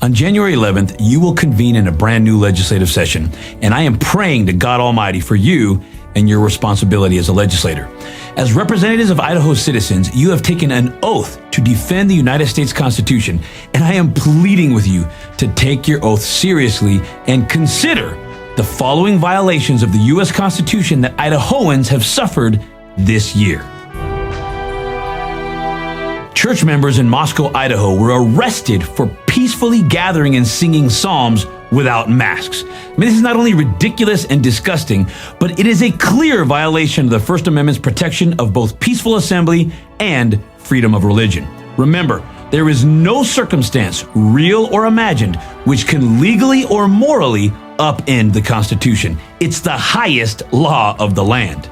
On January 11th, you will convene in a brand new legislative session, and I am praying to God Almighty for you and your responsibility as a legislator. As representatives of Idaho citizens, you have taken an oath to defend the United States Constitution, and I am pleading with you to take your oath seriously and consider the following violations of the U.S. Constitution that Idahoans have suffered this year. Church members in Moscow, Idaho were arrested for peacefully gathering and singing psalms without masks. I mean, this is not only ridiculous and disgusting, but it is a clear violation of the First Amendment's protection of both peaceful assembly and freedom of religion. Remember, there is no circumstance, real or imagined, which can legally or morally upend the Constitution. It's the highest law of the land.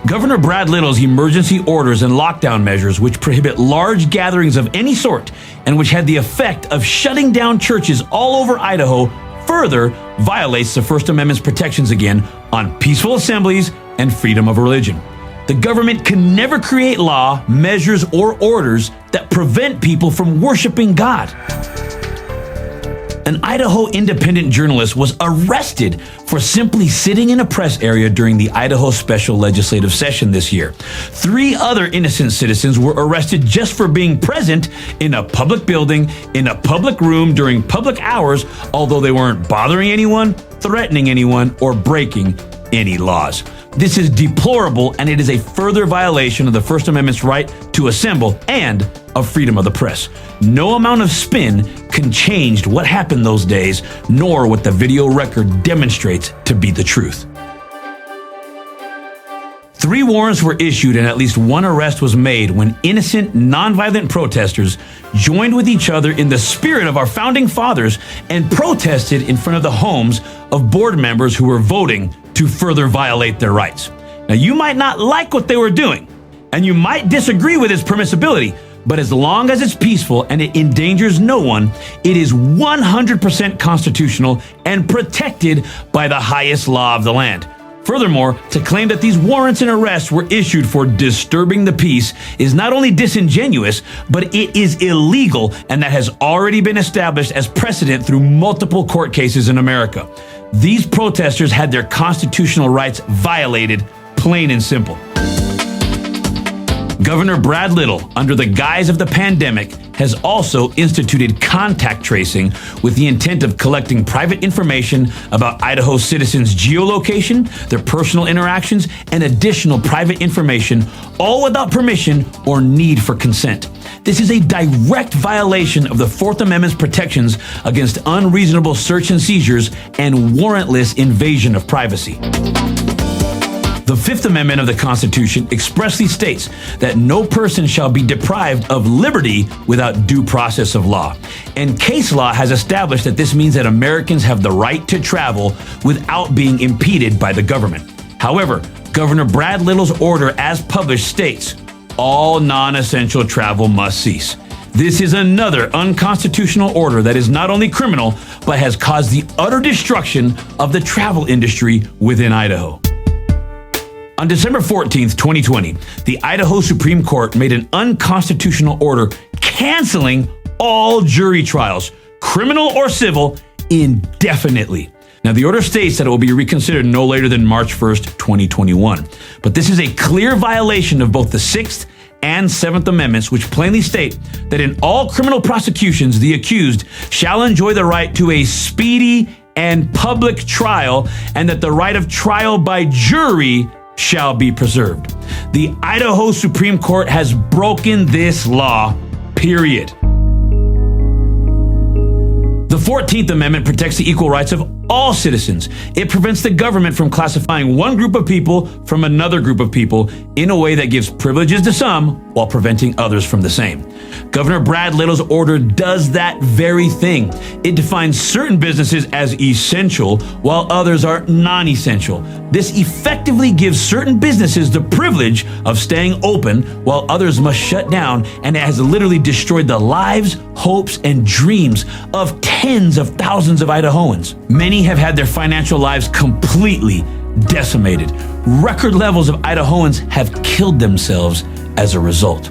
Governor Brad Little's emergency orders and lockdown measures, which prohibit large gatherings of any sort and which had the effect of shutting down churches all over Idaho, further violates the First Amendment's protections again on peaceful assemblies and freedom of religion. The government can never create law, measures, or orders that prevent people from worshiping God. An Idaho independent journalist was arrested for simply sitting in a press area during the Idaho special legislative session this year. 3 other innocent citizens were arrested just for being present in a public building, in a public room during public hours, although they weren't bothering anyone, threatening anyone, or breaking any laws. This is deplorable, and it is a further violation of the First Amendment's right to assemble and of freedom of the press. No amount of spin can change what happened those days, nor what the video record demonstrates to be the truth. 3 warrants were issued and at least 1 arrest was made when innocent, nonviolent protesters joined with each other in the spirit of our founding fathers and protested in front of the homes of board members who were voting to further violate their rights. Now, you might not like what they were doing, and you might disagree with its permissibility, but as long as it's peaceful and it endangers no one, it is 100% constitutional and protected by the highest law of the land. Furthermore, to claim that these warrants and arrests were issued for disturbing the peace is not only disingenuous, but it is illegal, and that has already been established as precedent through multiple court cases in America. These protesters had their constitutional rights violated, plain and simple. Governor Brad Little, under the guise of the pandemic, has also instituted contact tracing with the intent of collecting private information about Idaho citizens' geolocation, their personal interactions, and additional private information, all without permission or need for consent. This is a direct violation of the Fourth Amendment's protections against unreasonable search and seizures and warrantless invasion of privacy. The Fifth Amendment of the Constitution expressly states that no person shall be deprived of liberty without due process of law. And case law has established that this means that Americans have the right to travel without being impeded by the government. However, Governor Brad Little's order as published states, all non-essential travel must cease. This is another unconstitutional order that is not only criminal, but has caused the utter destruction of the travel industry within Idaho. On December 14th, 2020, the Idaho Supreme Court made an unconstitutional order canceling all jury trials, criminal or civil, indefinitely. Now, the order states that it will be reconsidered no later than March 1st, 2021. But this is a clear violation of both the Sixth and Seventh Amendments, which plainly state that in all criminal prosecutions, the accused shall enjoy the right to a speedy and public trial, and that the right of trial by jury shall be preserved. The Idaho Supreme Court has broken this law, period. The 14th Amendment protects the equal rights of all citizens. It prevents the government from classifying one group of people from another group of people in a way that gives privileges to some while preventing others from the same. Governor Brad Little's order does that very thing. It defines certain businesses as essential while others are non-essential. This effectively gives certain businesses the privilege of staying open while others must shut down, and it has literally destroyed the lives, hopes, and dreams of tens of thousands of Idahoans. Many have had their financial lives completely decimated. Record levels of Idahoans have killed themselves as a result.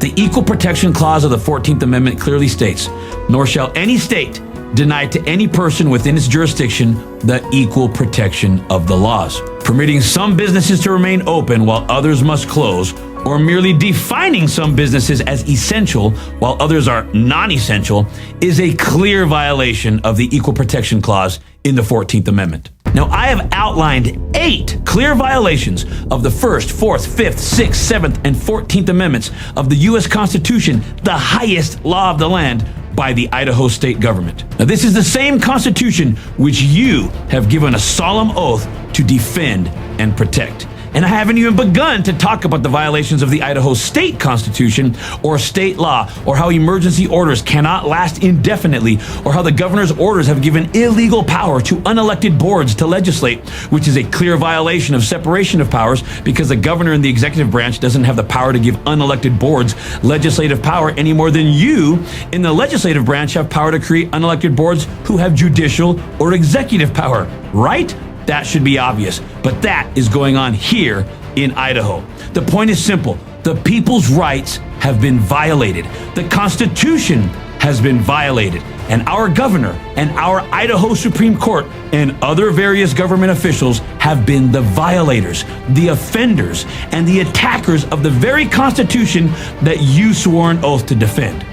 The Equal Protection Clause of the 14th Amendment clearly states, "Nor shall any state deny to any person within its jurisdiction the equal protection of the laws." Permitting some businesses to remain open while others must close, or merely defining some businesses as essential while others are non-essential, is a clear violation of the Equal Protection Clause in the 14th Amendment. Now, I have outlined 8 clear violations of the 1st, 4th, 5th, 6th, 7th, and 14th Amendments of the U.S. Constitution, the highest law of the land, by the Idaho state government. Now, this is the same Constitution which you have given a solemn oath to defend and protect. And I haven't even begun to talk about the violations of the Idaho state constitution or state law, or how emergency orders cannot last indefinitely, or how the governor's orders have given illegal power to unelected boards to legislate, which is a clear violation of separation of powers, because the governor in the executive branch doesn't have the power to give unelected boards legislative power any more than you in the legislative branch have power to create unelected boards who have judicial or executive power, right? That should be obvious, but that is going on here in Idaho. The point is simple. The people's rights have been violated. The Constitution has been violated, and our governor and our Idaho Supreme Court and other various government officials have been the violators, the offenders, and the attackers of the very Constitution that you swore an oath to defend.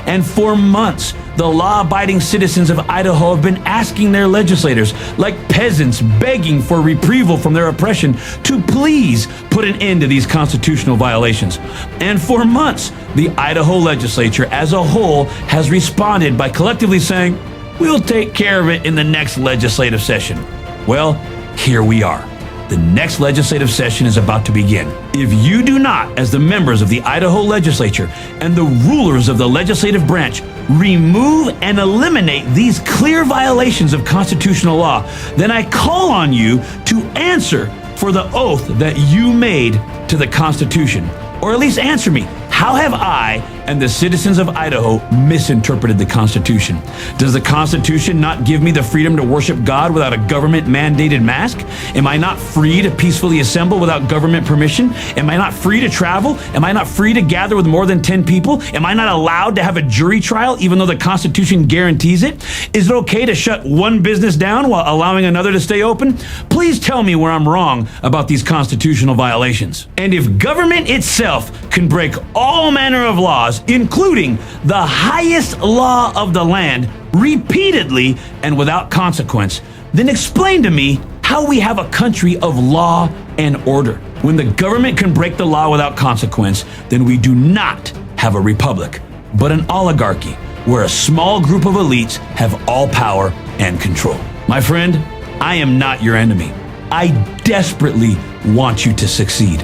And for months, the law-abiding citizens of Idaho have been asking their legislators, like peasants begging for reprieve from their oppression, to please put an end to these constitutional violations. And for months, the Idaho legislature as a whole has responded by collectively saying, "We'll take care of it in the next legislative session." Well, here we are. The next legislative session is about to begin. If you do not, as the members of the Idaho legislature and the rulers of the legislative branch, remove and eliminate these clear violations of constitutional law, then I call on you to answer for the oath that you made to the Constitution. Or at least answer me. How have I and the citizens of Idaho misinterpreted the Constitution? Does the Constitution not give me the freedom to worship God without a government-mandated mask? Am I not free to peacefully assemble without government permission? Am I not free to travel? Am I not free to gather with more than 10 people? Am I not allowed to have a jury trial even though the Constitution guarantees it? Is it okay to shut one business down while allowing another to stay open? Please tell me where I'm wrong about these constitutional violations. And if government itself can break all manner of laws, including the highest law of the land, repeatedly and without consequence, then explain to me how we have a country of law and order. When the government can break the law without consequence, then we do not have a republic, but an oligarchy, where a small group of elites have all power and control. My friend, I am not your enemy. I desperately want you to succeed.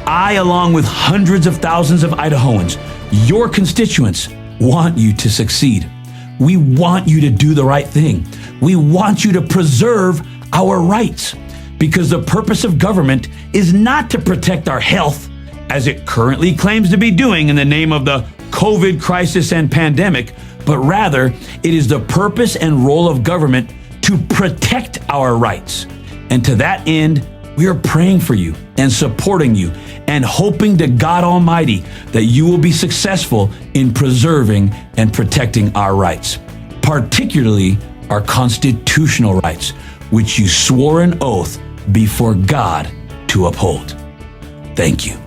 I, along with hundreds of thousands of Idahoans, your constituents, want you to succeed. We want you to do the right thing. We want you to preserve our rights, because the purpose of government is not to protect our health, as it currently claims to be doing in the name of the COVID crisis and pandemic, but rather it is the purpose and role of government to protect our rights. And to that end, we are praying for you and supporting you and hoping to God Almighty that you will be successful in preserving and protecting our rights, particularly our constitutional rights, which you swore an oath before God to uphold. Thank you.